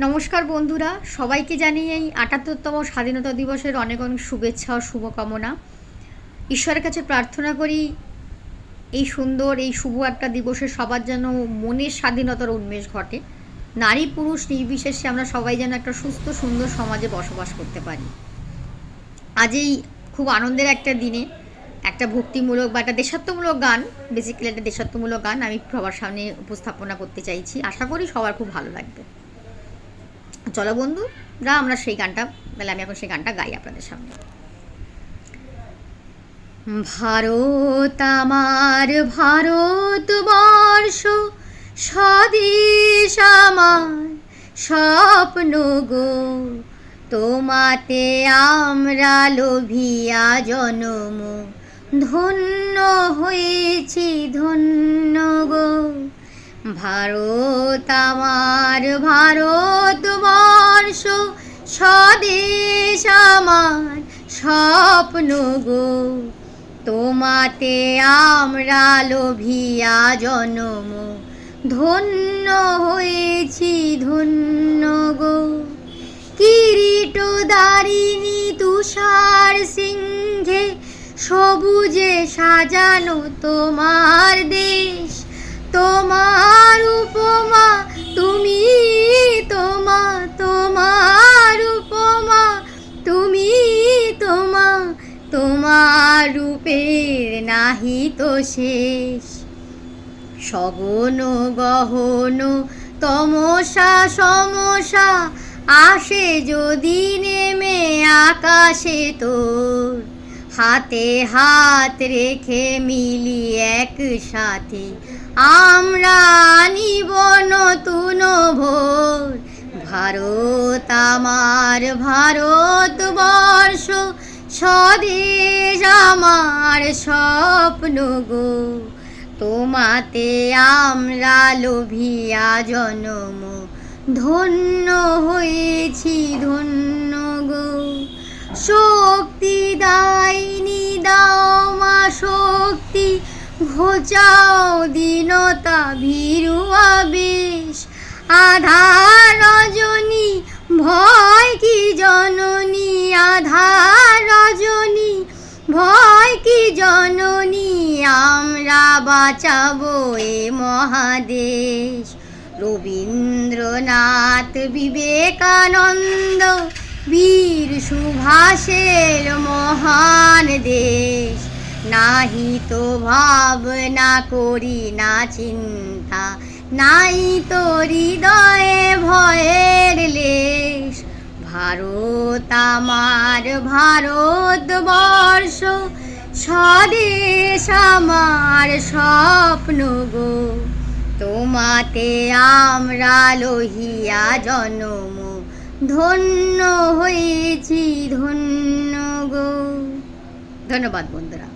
নমস্কার বন্ধুরা, সবাইকে জানিয়ে এই ৭৮তম স্বাধীনতা দিবসের অনেক অনেক শুভেচ্ছা ও শুভকামনা। ঈশ্বরের কাছে প্রার্থনা করি এই সুন্দর এই শুভ একটা দিবসে সবার যেন মনের স্বাধীনতার উন্মেষ ঘটে। নারী পুরুষ নির্বিশেষে আমরা সবাই যেন একটা সুস্থ সুন্দর সমাজে বসবাস করতে পারি। আজ এই খুব আনন্দের একটা দিনে একটা ভক্তিমূলক বা একটা দেশাত্মমূলক গান, বেসিক্যালি একটা দেশাত্মমূলক গান আমি সবার সামনে উপস্থাপনা করতে চাইছি। আশা করি সবার খুব ভালো লাগবে। চলো বন্ধুরা, আমরা সেই গানটা আমি এখন সেই গানটা গাই আপনাদের সামনে। ভারত আমার ভারতবর্ষ, স্বদেশ আমার স্বপ্ন গো, তোমাতে আমরা লোভিয়া জনম, ধন্য হয়েছি ধন্য গো। ভারত আমার ভারতবর্ষ, স্বদেশ আমার স্বপ্ন গো, তোমাতে আমরা লোভিয়া জনম, ধন্য হয়েছি ধন্য গো। কিরীটধারিণী তুষার সিংহে, সবুজে সাজানো তোমার দেশ, তোমার উপমা তুমি, তোমার উপমা তুমি, তোমার রূপের নাহি তো শেষ। সগন গহন তমসা সমসা আসে যদি নেমে আকাশে তোর, হাতে হাত রেখে মিলি একসাথে আমরা নিব নতুন ভোর। ভারত আমার ভারতবর্ষ, স্বদেশ আমার স্বপ্ন গো, তোমাতে আমরা লোভিয়া জনম, ধন্য হয়েছি ধন্য গো। শক্তি দাইনি দাও মা শক্তি, ঘোচাও দীনতা ভীরু আবেশ। আধার রজনী ভয় কি জননী, আধার রজনী ভয় কি জননী, আমরা বাঁচাবো এ মহাদেশ। রবীন্দ্রনাথ বিবেকানন্দ বীর সুভাষের মহান দেশ, নাহি তো ভাবনা করি না চিন্তা, নাই তো হৃদয়ে ভয়ের লেশ। ভারত আমার ভারতবর্ষ, স্বদেশ আমার স্বপ্ন গো, তোমাতে আমরা লোহিয়া জনম, ধন্য হয়েছি ধন্য গো। ধন্যবাদ বন্ধুরা।